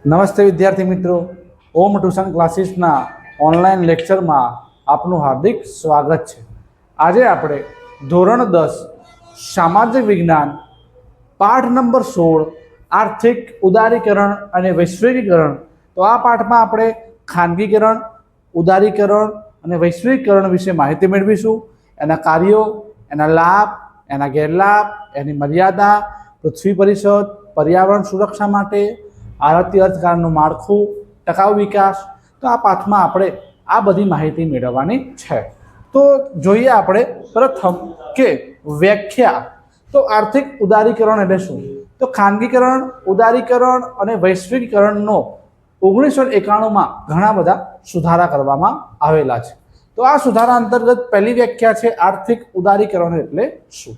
નમસ્તે વિદ્યાર્થી મિત્રો, ઓમ ટ્યુશન ક્લાસીસના ઓનલાઈન લેક્ચરમાં આપનું હાર્દિક સ્વાગત છે। આજે આપણે ધોરણ 10 સામાજિક વિજ્ઞાન પાઠ નંબર 16 આર્થિક ઉદારીકરણ અને વૈશ્વિકીકરણ, તો આ પાઠમાં આપણે ખાનગીકરણ, ઉદારીકરણ અને વૈશ્વિકીકરણ વિશે માહિતી મેળવીશું। એના કાર્યો, એના લાભ, એના ગેરલાભ, એની મર્યાદા, પૃથ્વી પરિષદ, પર્યાવરણ સુરક્ષા માટે, ભારતીય અર્થકારણનું માળખું, ટકાઉ વિકાસ, તો આ પાઠમાં આપણે આ બધી માહિતી મેળવવાની છે। તો જોઈએ આપણે પ્રથમ કે વ્યાખ્યા। તો આર્થિક ઉદારીકરણ એટલે શું? તો ખાનગીકરણ, ઉદારીકરણ અને વૈશ્વિકીકરણનો 1991માં ઘણા બધા સુધારા કરવામાં આવેલા છે। તો આ સુધારા અંતર્ગત પહેલી વ્યાખ્યા છે આર્થિક ઉદારીકરણ એટલે શું?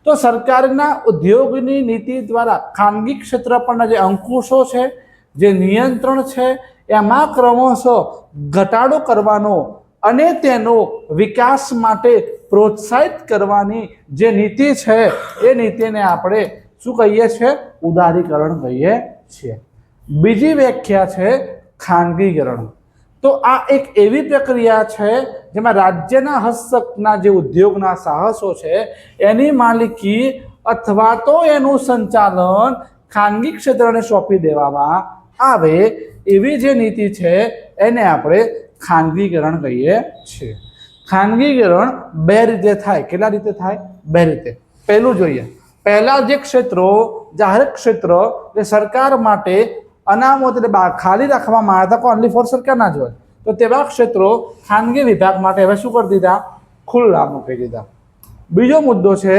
તો સરકારના ઉદ્યોગની નીતિ દ્વારા ખાનગી ક્ષેત્ર પરના જે અંકુશો છે, જે નિયંત્રણ છે, એમાં ક્રમશઃ ઘટાડો કરવાનો અને તેનો વિકાસ માટે પ્રોત્સાહિત કરવાની જે નીતિ છે એ નીતિને આપણે શું કહીએ છીએ? ઉદારીકરણ કહીએ છીએ। બીજી વ્યાખ્યા છે ખાનગીકરણ। તો આ એક એવી પ્રક્રિયા છે જેમાં રાજ્યના હસ્તકના જે ઉદ્યોગના સાહસો છે એની માલિકી અથવા તો એનું સંચાલન ખાનગી ક્ષેત્રને સોંપી દેવામાં આવે, એવી જે નીતિ છે એને આપણે ખાનગીકરણ કહીએ છીએ। ખાનગીકરણ બે રીતે થાય। કેટલા રીતે થાય? બે રીતે। પહેલું જોઈએ, પહેલા જે ક્ષેત્રો જાહેર ક્ષેત્ર જે સરકાર માટે અનામત એટલે ખાલી રાખવામાં આવ્યા હતા, ઓનલી ફોર સરકારના જ હોય, તો તેવા ક્ષેત્રો ખાનગી વિભાગ માટે હવે શું કરી દીધા? ખુલ્લા મૂકી દીધા। બીજો મુદ્દો છે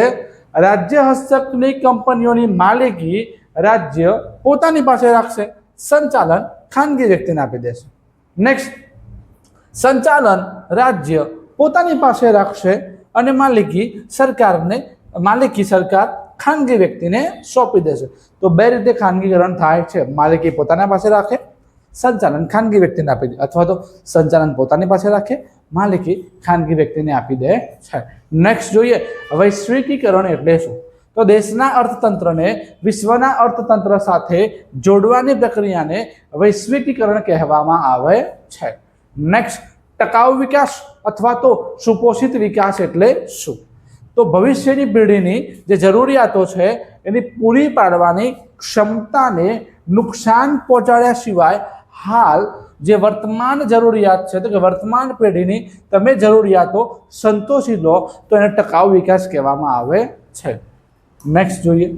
રાજ્ય હસ્તકની કંપનીઓની માલિકી રાજ્ય પોતાની પાસે રાખશે, સંચાલન ખાનગી વ્યક્તિને આપી દેશે। નેક્સ્ટ, સંચાલન રાજ્ય પોતાની પાસે રાખશે અને માલિકી સરકાર ખાનગી વ્યક્તિને સોંપી દેશે। તો બે રીતે ખાનગીકરણ થાય છે। માલિકી પોતાના પાસે રાખે, સંચાલન ખાનગી વ્યક્તિને આપી દે, અથવા તો સંચાલન પોતાની પાસે રાખે, માલિકી ખાનગી વ્યક્તિને આપી દે છે। નેક્સ્ટ જોઈએ વૈશ્વિકીકરણ એટલે શું? તો દેશના અર્થતંત્રને વિશ્વના અર્થતંત્ર સાથે જોડવાની પ્રક્રિયાને વૈશ્વિકીકરણ કહેવામાં આવે છે। નેક્સ્ટ, ટકાઉ વિકાસ અથવા તો સુપોષિત વિકાસ એટલે શું? તો ભવિષ્યની પેઢીની જે જરૂરિયાતો છે એની પૂરી પાડવાની ક્ષમતાને નુકસાન પહોંચાડ્યા સિવાય હાલ જે વર્તમાન જરૂરિયાત છે, તો કે વર્તમાન પેઢીની તમે જરૂરિયાતો સંતોષી લો તો એને ટકાઉ વિકાસ કહેવામાં આવે છે। નેક્સ્ટ જોઈએ,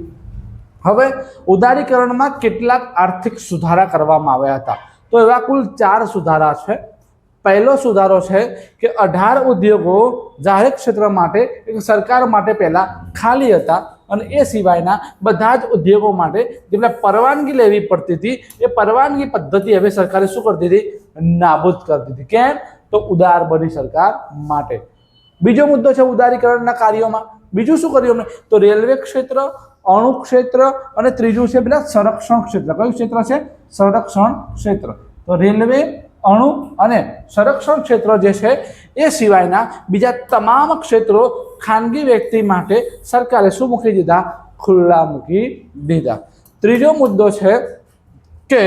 હવે ઉદારીકરણમાં કેટલાક આર્થિક સુધારા કરવામાં આવ્યા હતા। તો એવા કુલ 4 સુધારા છે। પહેલો સુધારો છે કે 18 ઉદ્યોગો જાહેર ક્ષેત્ર માટે સરકાર માટે પહેલા ખાલી હતા અને એ સિવાયના બધા જ ઉદ્યોગો માટે જેમને પરવાનગી લેવી પડતી હતી એ પરવાનગી પદ્ધતિ હવે સરકારે શું કરી દીધી? નાબૂદ કરી દીધી। કેમ? તો ઉદાર બની સરકાર માટે। બીજો મુદ્દો છે ઉદારીકરણના કાર્યોમાં બીજું શું કર્યું અમને? તો રેલવે ક્ષેત્ર, અણુ ક્ષેત્ર અને ત્રીજું છે પેલા સંરક્ષણ ક્ષેત્ર। કયું ક્ષેત્ર છે? સંરક્ષણ ક્ષેત્ર। તો રેલવે, અણુ અને સંરક્ષણ ક્ષેત્ર જે છે એ સિવાયના બીજા તમામ ક્ષેત્રો ખાનગી વ્યક્તિ માટે સરકારે શું મૂકી દીધા? ખુલ્લા મૂકી દીધા। ત્રીજો મુદ્દો છે કે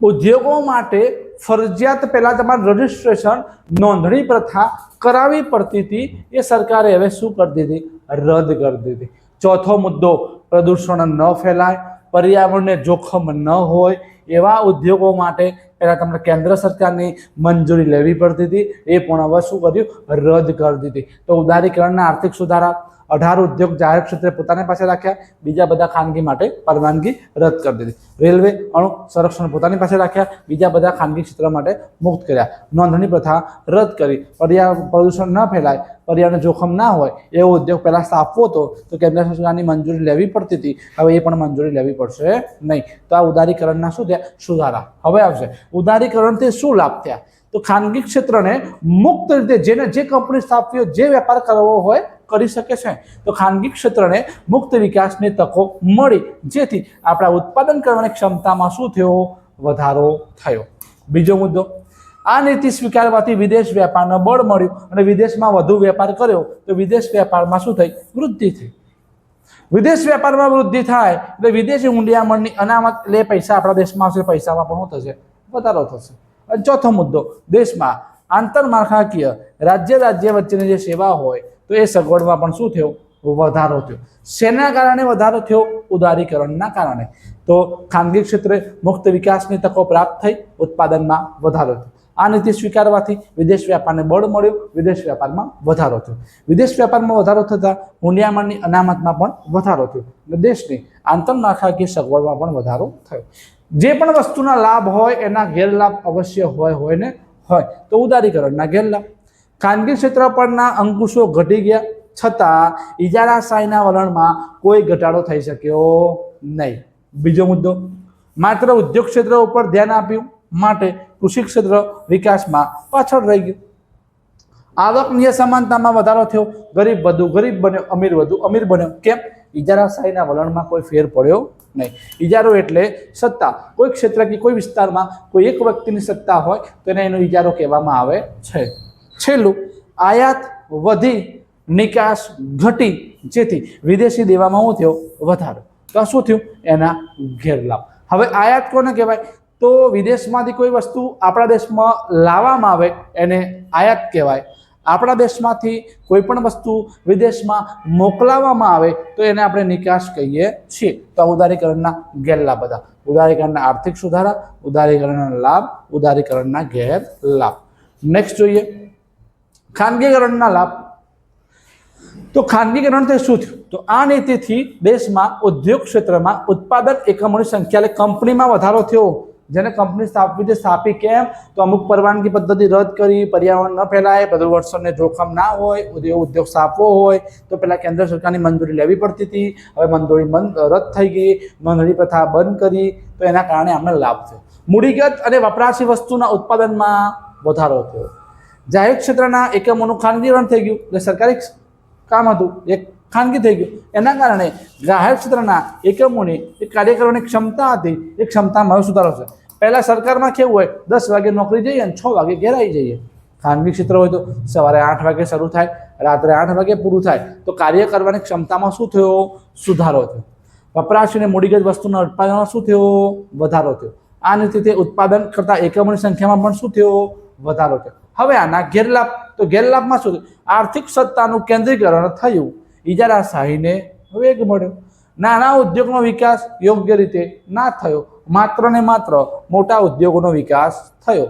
ઉદ્યોગો માટે ફરજિયાત પહેલા તમારે રજીસ્ટ્રેશન, નોંધણી પ્રથા કરાવવી પડતી હતી, એ સરકારે હવે શું કરી દીધી? રદ કરી દીધી। ચોથો મુદ્દો, પ્રદૂષણ ન ફેલાય, પર્યાવરણને જોખમ ન હોય એવા ઉદ્યોગો માટે પહેલાં તમારે કેન્દ્ર સરકારની મંજૂરી લેવી પડતી હતી, એ પણ હવે શું કર્યું? રદ કરી દીધી। તો ઉદારીકરણના આર્થિક સુધારા, 18 ઉદ્યોગ જાહેર ક્ષેત્રે પોતાની પાસે રાખ્યા, બીજા બધા ખાનગી માટે પરવાનગી રદ કરી દીધી। રેલવે, અણુ, સંરક્ષણ પોતાની પાસે રાખ્યા, બીજા બધા ખાનગી ક્ષેત્ર માટે મુક્ત કર્યા। નોંધણી પ્રથા રદ કરી, પ્રદૂષણ ન ફેલાય, પર્યાવરણ જોખમ ના હોય એવો ઉદ્યોગ પહેલાં સ્થાપવો હતો તો કેન્દ્ર સરકારની મંજૂરી લેવી પડતી હતી, હવે એ પણ મંજૂરી લેવી પડશે નહીં। તો આ ઉદારીકરણના શું થયા? સુધારા। હવે આવશે ઉદારીકરણથી શું લાભ થયા? તો ખાનગી ક્ષેત્રને મુક્ત રીતે જેને જે કંપની સ્થાપવી હોય, જે વેપાર કરવો હોય કરી શકે છે। તો ખાનગી ક્ષેત્રને મુક્ત વિકાસની તકો મળી, જેથી આપણા ઉત્પાદન કરવાની ક્ષમતામાં શું થયો? વધારો થયો। બીજો મુદ્દો, આ નીતિ સ્વીકારવાથી વિદેશ વેપારને બળ મળ્યું અને વિદેશમાં વધુ વેપાર કર્યો તો વિદેશ વેપારમાં શું થઈ? વૃદ્ધિ થઈ। વિદેશ વેપારમાં વૃદ્ધિ થાય એટલે વિદેશી ઊંડિયામણની અનામત એટલે પૈસા આપણા દેશમાં આવશે, પૈસામાં પણ શું થશે? વધારો થશે. અને ચોથો મુદ્દો, દેશમાં આંતરમાળખાકીય રાજ્ય વચ્ચેની જે સેવા હોય તો એ સગવડમાં પણ શું થયો? વધારો થયો. શેના કારણે વધારો થયો? ઉદારીકરણના કારણે. તો ખાનગી ક્ષેત્રે મુક્ત વિકાસની તકો પ્રાપ્ત થઈ, ઉત્પાદનમાં વધારો થયો. આ નીતિ સ્વીકારવાથી વિદેશ વેપારને બળ મળ્યું, વિદેશ વેપારમાં વધારો થયો. વિદેશ વેપારમાં વધારો થતાં ઊંડિયામણની અનામતમાં પણ વધારો થયો અને દેશની આંતરમાળખાકીય સગવડમાં પણ વધારો થયો. જે પણ વસ્તુના લાભ હોય એના ગેરલાભ અવશ્ય હોય ને હોય. તો ઉદારીકરણના ગેરલાભ, ખાનગી ક્ષેત્ર પરના અંકુશો ઘટી ગયા છતાં ઇજારાશાહીના વલણમાં કોઈ ઘટાડો થઈ શક્યો નહીં. બીજો મુદ્દો, માત્ર ઉદ્યોગ ક્ષેત્ર ઉપર ધ્યાન આપ્યું માટે કૃષિ ક્ષેત્ર વિકાસમાં પાછળ રહી ગયું. આવકની અસમાનતામાં વધારો થયો, ગરીબ વધુ ગરીબ બન્યો, અમીર વધુ અમીર બન્યો. કેમ? ઇજારાશાહીના વલણમાં કોઈ ફેર પડ્યો નહીં. ઇજારો એટલે સત્તા. કોઈ ક્ષેત્ર કે કોઈ વિસ્તારમાં કોઈ એક વ્યક્તિની સત્તા હોય તેને એનો ઇજારો કહેવામાં આવે છે. છેલ્લું, આયાત વધી, નિકાસ ઘટી, જેથી વિદેશી દેવામાં શું થયો? વધારો. તો શું થયું? એના ગેરલાભ. હવે આયાત કોને કહેવાય? તો વિદેશમાંથી કોઈ વસ્તુ આપણા દેશમાં લાવવામાં આવે એને આયાત કહેવાય. આપણા દેશમાંથી કોઈ પણ વસ્તુ વિદેશમાં મોકલાવવામાં આવે તો એને આપણે નિકાસ કહીએ છીએ. તો ઉદારીકરણના ગેરલાભ બધા. ઉદારીકરણના આર્થિક સુધારા, ઉદારીકરણના લાભ, ઉદારીકરણના ગેરલાભ. નેક્સ્ટ જોઈએ ખાનગીકરણના લાભ. તો ખાનગીકરણથી શું થયું? તો આ નીતિથી દેશમાં ઉદ્યોગ ક્ષેત્રમાં ઉત્પાદન એકમોની સંખ્યા એટલે કંપનીમાં વધારો થયો. જેને કંપની સ્થાપવી છે સ્થાપી. કેમ? તો અમુક પરવાનગી પદ્ધતિ રદ કરી, પર્યાવરણ ન ફેલાય, પ્રદૂષણને જોખમ ના હોય, ઉદ્યોગ સ્થાપવો હોય તો પહેલાં કેન્દ્ર સરકારની મંજૂરી લેવી પડતી હતી. હવે મંજૂરી રદ થઈ ગઈ, નોંધણી પ્રથા બંધ કરી. તો એના કારણે અમને લાભ થયો. મૂડીગત અને વપરાશી વસ્તુના ઉત્પાદનમાં વધારો થયો. જાહેર ક્ષેત્રના એકમોનું ખાનગીકરણ થઈ ગયું એટલે સરકારી કામ હતું એક ખાનગી થઈ ગયું. એના કારણે જાહેર ક્ષેત્રના એકમોની એ કાર્ય કરવાની ક્ષમતા હતી એ ક્ષમતામાં સુધારો છે. પહેલાં સરકારમાં કેવું હોય? 10 વાગે નોકરી જઈએ અને 6 વાગે ઘેર આવી જઈએ. ખાનગી ક્ષેત્ર હોય તો સવારે 8 વાગે શરૂ થાય, રાત્રે 8 વાગે પૂરું થાય. તો કાર્ય કરવાની ક્ષમતામાં શું થયો? સુધારો થયો. વપરાશ અને મૂડીગત વસ્તુના ઉત્પાદનમાં શું થયો? વધારો થયો. આ નીતિથી ઉત્પાદન કરતા એકમોની સંખ્યામાં પણ શું થયો? વધારો થયો. હવે આના ગેરલાભ. તો ગેરલાભમાં શું થયું? આર્થિક સત્તાનું કેન્દ્રીકરણ થયું, ઇજારાશાહીને વેગ મળ્યો, નાના ઉદ્યોગનો વિકાસ યોગ્ય રીતે ના થયો, માત્ર ને માત્ર મોટા ઉદ્યોગોનો વિકાસ થયો,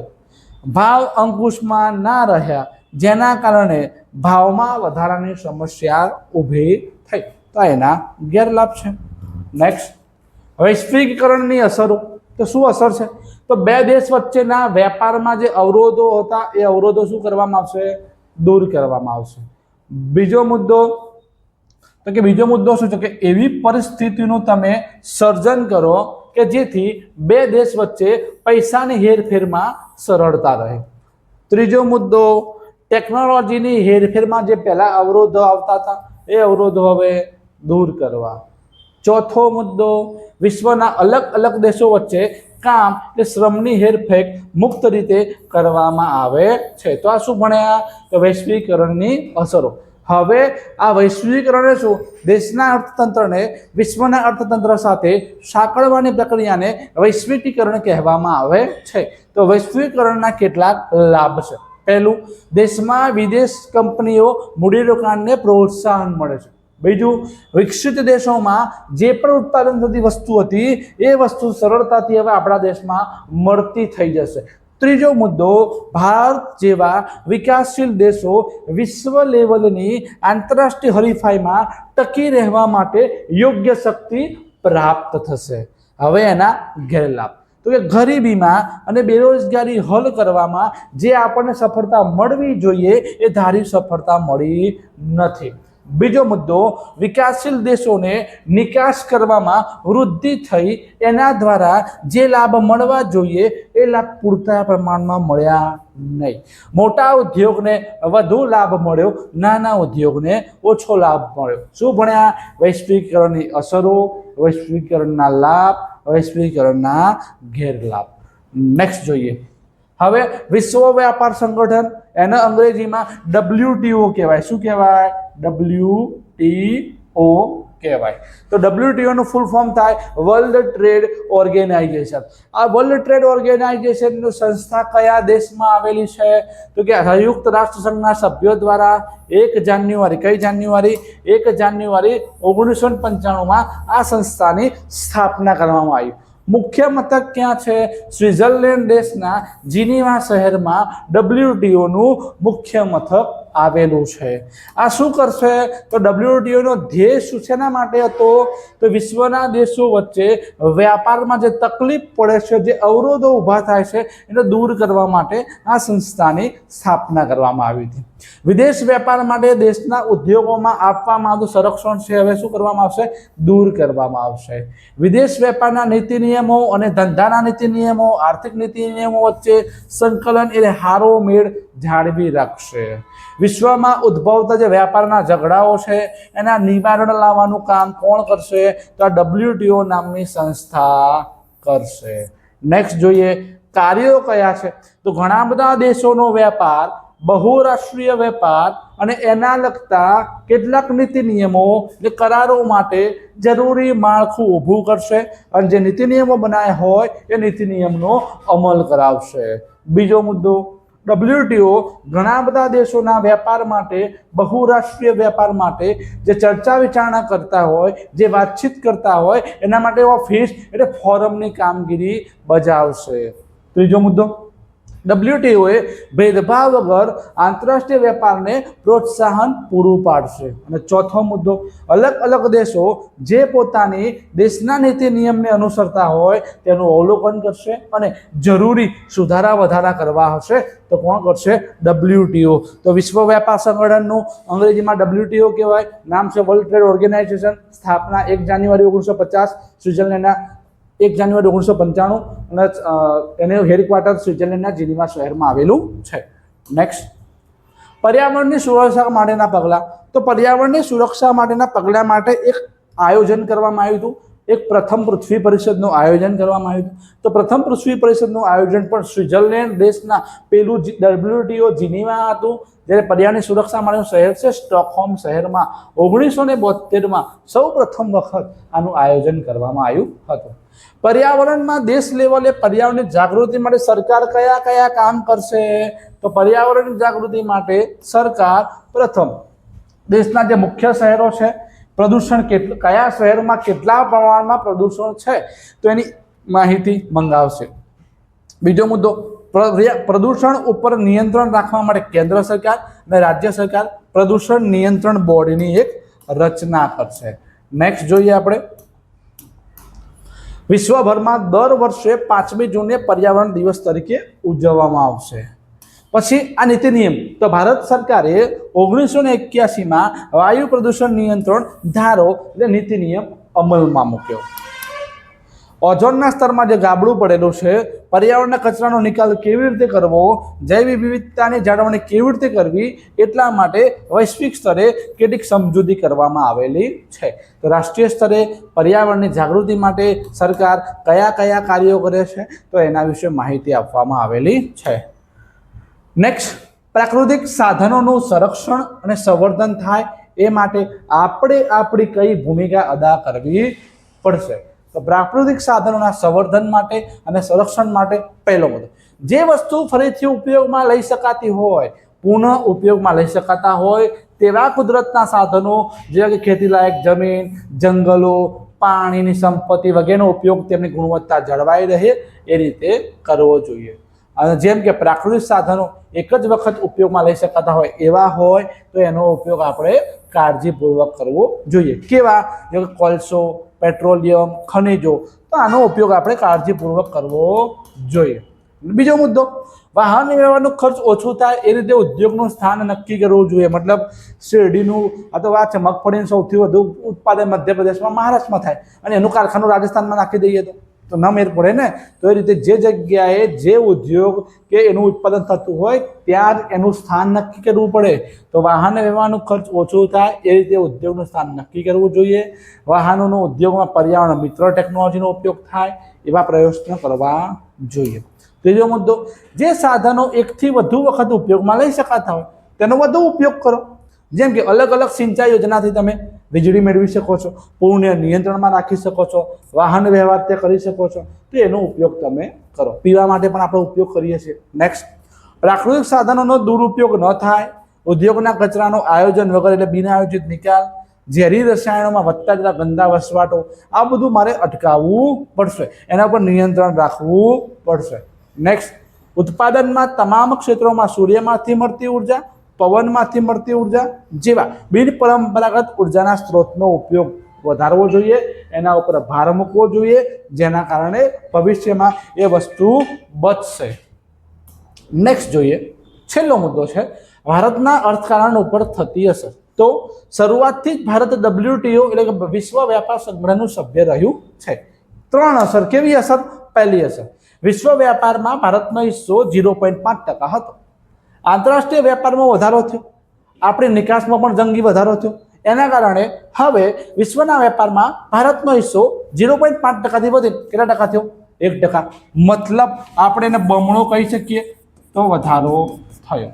ભાવ અંકુશમાં ના રહ્યા જેના કારણે ભાવમાં વધારાની સમસ્યા ઊભી થઈ. તો એના ગેરલાભ છે. નેક્સ્ટ, વૈશ્વિકીકરણની અસરો. તો શું અસર છે? તો બે દેશ વચ્ચેના વેપારમાં જે અવરોધો હતા એ અવરોધો શું કરવામાં આવશે? દૂર કરવામાં આવશે. બીજો મુદ્દો શું છે કે એવી પરિસ્થિતિનું તમે સર્જન કરો કે જેથી બે દેશ વચ્ચે પૈસાની હેરફેરમાં સરળતા રહે. ત્રીજો મુદ્દો, ટેકનોલોજીની હેરફેરમાં જે પહેલા અવરોધો આવતા હતા એ અવરોધો હવે દૂર કરવા. ચોથો મુદ્દો, વિશ્વના અલગ અલગ દેશો વચ્ચે કામ એટલે શ્રમની હેરફેર મુક્ત રીતે કરવામાં આવે છે. તો આ શું ભણ્યા? તો વૈશ્વિકીકરણની અસરો. હવે આ વૈશ્વિકીકરણે શું? દેશના અર્થતંત્રને વિશ્વના અર્થતંત્ર સાથે સાંકળવાની પ્રક્રિયાને વૈશ્વિકીકરણ કહેવામાં આવે છે. તો વૈશ્વિકીકરણના કેટલાક લાભ છે. પહેલું, દેશમાં વિદેશ કંપનીઓ મૂડીરોકાણને પ્રોત્સાહન મળે છે. બીજું, વિકસિત દેશોમાં જે પણ ઉત્પાદન થતી વસ્તુ હતી એ વસ્તુ સરળતાથી હવે આપણા દેશમાં મળતી થઈ જશે. ત્રીજો મુદ્દો, ભારત જેવા વિકાસશીલ દેશો વિશ્વ લેવલની આંતરરાષ્ટ્રીય હરીફાઈમાં ટકી રહેવા માટે યોગ્ય શક્તિ પ્રાપ્ત થશે. હવે એના ગેરલાભ. તો કે ગરીબીમાં અને બેરોજગારી હલ કરવામાં જે આપણને સફળતા મળવી જોઈએ એ ધારી સફળતા મળી નથી. બીજો મુદ્દો, વિકાસશીલ દેશોને નિકાસ કરવામાં વૃદ્ધિ થઈ એના દ્વારા જે લાભ મળવા જોઈએ એ લાભ પૂરતા પ્રમાણમાં મળ્યા નહીં. મોટા ઉદ્યોગને વધુ લાભ મળ્યો, નાના ઉદ્યોગને ઓછો લાભ મળ્યો. શું ભણ્યા? વૈશ્વિકીકરણની અસરો, વૈશ્વિકીકરણના લાભ, વૈશ્વિકીકરણના ગેરલાભ. નેક્સ્ટ જોઈએ. હવે વિશ્વ વ્યાપાર સંગઠન, એને અંગ્રેજીમાં WTO કહેવાય. શું કહેવાય? WTO કહેવાય. તો WTO નું ફૂલ ફોર્મ થાય વર્લ્ડ ટ્રેડ ઓર્ગેનાઇઝેશન. આ વર્લ્ડ ટ્રેડ ઓર્ગેનાઇઝેશનની સંસ્થા કયા દેશમાં આવેલી છે? તો કે સંયુક્ત રાષ્ટ્ર સંઘના સભ્યો દ્વારા 1 જાન્યુઆરી 1995માં આ સંસ્થાની સ્થાપના કરવામાં આવી. મુખ્ય મથક ક્યાં છે? સ્વિટ્ઝરલેન્ડ દેશના જીનીવા શહેરમાં WTO નું મુખ્ય મથક આવેલું છે. આ શું કરશે? તો WTO નો ધ્યેય શું શેના માટે હતો? તો વિશ્વના દેશો વચ્ચે વ્યાપારમાં જે તકલીફ પડે છે, જે અવરોધો ઊભા થાય છે, એને દૂર કરવા માટે આ સંસ્થાની સ્થાપના કરવામાં આવી હતી. વિદેશ વેપાર માટે દેશના ઉદ્યોગોમાં આપવામાં આવતું સંરક્ષણ છે હવે શું કરવામાં આવશે? દૂર કરવામાં આવશે. વિદેશ વેપારના નીતિ નિયમો અને ધંધાના નીતિ નિયમો, આર્થિક નીતિ નિયમો વચ્ચે સંકલન એટલે હારો મેળ જાળવી રાખશે. વિશ્વમાં ઉદ્ભવતા જે વ્યાપારના ઝઘડાઓ છે એના નિવારણ લાવવાનું કામ કોણ કરશે? તો આ WTO નામની સંસ્થા કરશે. નેક્સ્ટ જોઈએ કાર્યો કયા છે. તો ઘણા બધા દેશોનો વેપાર, બહુરાષ્ટ્રીય વેપાર અને એના લગતા કેટલાક નીતિ નિયમો જે કરારો માટે જરૂરી માળખું ઊભું કરશે અને જે નીતિ નિયમો બનાવ્યા હોય એ નીતિ નિયમનો અમલ કરાવશે. બીજો મુદ્દો, WTO ઘણા બધા દેશોના વેપાર માટે, બહુરાષ્ટ્રીય વેપાર માટે જે ચર્ચા વિચારણા કરતા હોય, જે વાતચીત કરતા હોય એના માટે ઓફિસ એટલે ફોરમની કામગીરી બજાવશે. ત્રીજો મુદ્દો, WTO એ ભેદભાવ વગર આંતરરાષ્ટ્રીય વેપારને પ્રોત્સાહન પૂરું પાડશે. અને ચોથો મુદ્દો, અલગ અલગ દેશો જે પોતાની દેશના નીતિ નિયમને અનુસરતા હોય તેનું અવલોકન કરશે અને જરૂરી સુધારા વધારા કરવા હશે તો કોણ કરશે? WTO. તો વિશ્વ વેપાર સંગઠનનું અંગ્રેજીમાં WTO કહેવાય, નામ છે વર્લ્ડ ટ્રેડ ઓર્ગેનાઇઝેશન. સ્થાપના 1 જાન્યુઆરી 1950 સ્વિટ્ઝરલેન્ડના 1 જાન્યુઆરી 1995 અને એનું હેડક્વાર્ટર સ્વિટ્ઝરલેન્ડના જીનીવા શહેરમાં આવેલું છે. નેક્સ્ટ, પર્યાવરણની સુરક્ષા માટેના પગલાં. તો પર્યાવરણની સુરક્ષા માટેના પગલાં માટે એક આયોજન કરવામાં આવ્યું હતું. એક પ્રથમ પૃથ્વી પરિષદનું આયોજન કરવામાં આવ્યું હતું. તો પ્રથમ પૃથ્વી પરિષદનું આયોજન પણ સ્વિટ્ઝરલેન્ડ દેશના પેલું WTO જીનીવા હતું. જ્યારે પર્યાવરણની સુરક્ષા માટેનું શહેર છે સ્ટોકહોમ શહેરમાં 1972માં સૌ પ્રથમ વખત આનું આયોજન કરવામાં આવ્યું હતું. પર્યાવરણમાં દેશ લેવલે પર્યાવરણની જાગૃતિ માટે સરકાર કયા કયા કામ કરશે? તો પર્યાવરણની જાગૃતિ માટે સરકાર પ્રથમ દેશના જે મુખ્ય શહેરો છે, પ્રદૂષણ કયા શહેરમાં કેટલા પ્રમાણમાં પ્રદૂષણ છે તો એની માહિતી મંગાવશે. બીજો મુદ્દો, પ્રદૂષણ ઉપર નિયંત્રણ રાખવા માટે કેન્દ્ર સરકાર અને રાજ્ય સરકાર પ્રદૂષણ નિયંત્રણ બોર્ડની એક રચના કરશે. નેક્સ્ટ જોઈએ આપણે, વિશ્વભરમાં દર વર્ષે 5મી જૂને પર્યાવરણ દિવસ તરીકે ઉજવવામાં આવશે. પછી આ નીતિ નિયમ, તો ભારત સરકારે 1981માં વાયુ પ્રદૂષણ નિયંત્રણ ધારો એટલે નીતિ નિયમ અમલમાં મૂક્યો. ઓઝોનના સ્તરમાં જે ગાબડું પડેલું છે, પર્યાવરણના કચરાનો નિકાલ કેવી રીતે કરવો, જૈવ વિવિધતાની જાળવણી કેવી રીતે કરવી, એટલા માટે વૈશ્વિક સ્તરે કેટલીક સમજૂતી કરવામાં આવેલી છે. તો રાષ્ટ્રીય સ્તરે પર્યાવરણની જાગૃતિ માટે સરકાર કયા કયા કાર્યો કરે છે તો એના વિશે માહિતી આપવામાં આવેલી છે. નેક્સ્ટ, પ્રાકૃતિક સાધનોનું સંરક્ષણ અને સંવર્ધન થાય એ માટે આપણે આપણી કઈ ભૂમિકા અદા કરવી પડશે? તો પ્રાકૃતિક સાધનોના સંવર્ધન માટે અને સંરક્ષણ માટે પહેલો મુદ્દો, જે વસ્તુ ફરીથી ઉપયોગમાં લઈ શકાતી હોય, પુનઃ ઉપયોગમાં લઈ શકાતા હોય તેવા કુદરતના સાધનો જેવા કે ખેતીલાયક જમીન, જંગલો, પાણીની સંપત્તિ વગેરેનો ઉપયોગ તેમની ગુણવત્તા જળવાઈ રહે એ રીતે કરવો જોઈએ. અને જેમ કે પ્રાકૃતિક સાધનો એક જ વખત ઉપયોગમાં લઈ શકાતા હોય એવા હોય તો એનો ઉપયોગ આપણે કાળજીપૂર્વક કરવો જોઈએ. કેવા? જેમ કે કોલસો, પેટ્રોલિયમ, ખનિજો, તો આનો ઉપયોગ આપણે કાળજીપૂર્વક કરવો જોઈએ. બીજો મુદ્દો, વાહન વ્યવહારનો ખર્ચ ઓછું થાય એ રીતે ઉદ્યોગનું સ્થાન નક્કી કરવું જોઈએ. મતલબ શેરડીનું આ તો વાત છે, મગફળીનું સૌથી વધુ ઉત્પાદન મધ્યપ્રદેશમાં, મહારાષ્ટ્રમાં થાય અને એનું કારખાનું રાજસ્થાનમાં નાખી દઈએ તો ન મેળ પડે ને. તો એ રીતે જે જગ્યાએ જે ઉદ્યોગ કે એનું ઉત્પાદન થતું હોય ત્યાં જ એનું સ્થાન નક્કી કરવું પડે. તો વાહન વ્યવહારનો ખર્ચ ઓછો થાય એ રીતે ઉદ્યોગનું સ્થાન નક્કી કરવું જોઈએ. વાહનોનો ઉદ્યોગમાં પર્યાવરણ મિત્ર ટેકનોલોજીનો ઉપયોગ થાય એવા પ્રયત્નો કરવા જોઈએ. ત્રીજો મુદ્દો, જે સાધનો એકથી વધુ વખત ઉપયોગમાં લઈ શકાતા હોય તેનો વધુ ઉપયોગ કરો. જેમ કે અલગ અલગ સિંચાઈ યોજનાથી તમે વીજળી મેળવી શકો છો, પૂરને નિયંત્રણમાં રાખી શકો છો, વાહન વ્યવહાર તે કરી શકો છો, તો એનો ઉપયોગ તમે કરો. પીવા માટે પણ આપણે ઉપયોગ કરીએ છીએ. નેક્સ્ટ, પ્રાકૃતિક સાધનોનો દુરુપયોગ ન થાય, ઉદ્યોગના કચરાનો આયોજન વગર એટલે બિનઆયોજિત નિકાલ, ઝેરી રસાયણોમાં વધતા જતા ગંદા વસવાટો, આ બધું મારે અટકાવવું પડશે, એના પર નિયંત્રણ રાખવું પડશે. નેક્સ્ટ, ઉત્પાદનમાં તમામ ક્ષેત્રોમાં સૂર્યમાંથી મળતી ઉર્જા, પવનમાંથી મળતી ઉર્જા જેવા બિનપરંપરાગત ઉર્જાના સ્ત્રોતનો ઉપયોગ વધારવો જોઈએ, એના ઉપર ભાર મૂકવો જોઈએ, જેના કારણે ભવિષ્યમાં એ વસ્તુ બચશે. નેક્સ્ટ જોઈએ, છેલ્લો મુદ્દો છે ભારતના અર્થકારણ ઉપર થતી અસર. તો શરૂઆતથી જ ભારત WTO એટલે કે વિશ્વ વ્યાપાર સંગઠનનું સભ્ય રહ્યું છે. 3 અસર. કેવી અસર? પહેલી અસર, વિશ્વ વ્યાપારમાં ભારતનો હિસ્સો 0.5% હતો. આંતરરાષ્ટ્રીય વ્યાપારમાં વધારો થયો, આપણી નિકાસમાં પણ જંગી વધારો થયો. એના કારણે હવે વિશ્વના વેપારમાં ભારતનો હિસ્સો 0.5%થી વધીને કેટલા ટકા થયો? 1%. મતલબ આપણે એને બમણો કહી શકીએ, તો વધારો થયો.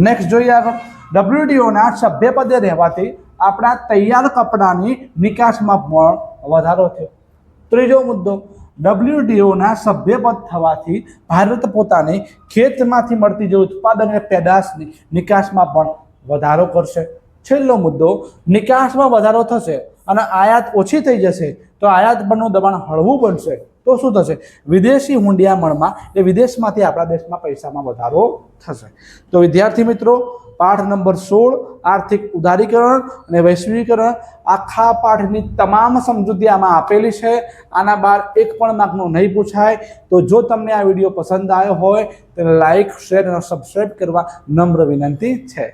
નેક્સ્ટ જોઈએ આગળ, WTOના સભ્યપદે રહેવાથી આપણા તૈયાર કપડાની નિકાસમાં પણ વધારો થયો. ત્રીજો મુદ્દો, WTOના સભ્યપદ થવાથી ભારત પોતાની ખેતમાંથી મળતી જે ઉત્પાદન અને પેદાશની નિકાસમાં પણ વધારો કરશે. છેલ્લો મુદ્દો, નિકાસમાં વધારો થશે અને આયાત ઓછી થઈ જશે, તો આયાત પરનું દબાણ હળવું બનશે, તો શું થશે? વિદેશી હુંડિયામણમાં એ વિદેશમાંથી આપણા દેશમાં પૈસામાં વધારો થશે. તો વિદ્યાર્થી મિત્રો, પાઠ નંબર 16 આર્થિક ઉદારીકરણ અને વૈશ્વિકરણ, આખા પાઠની તમામ સમજૂતી આમાં આપેલી છે. આના બહાર એક પણ માર્કનું નહીં પૂછાય. તો જો તમને આ વિડીયો પસંદ આવ્યો હોય તો લાઈક, શેર અને સબસ્ક્રાઈબ કરવા નમ્ર વિનંતી છે.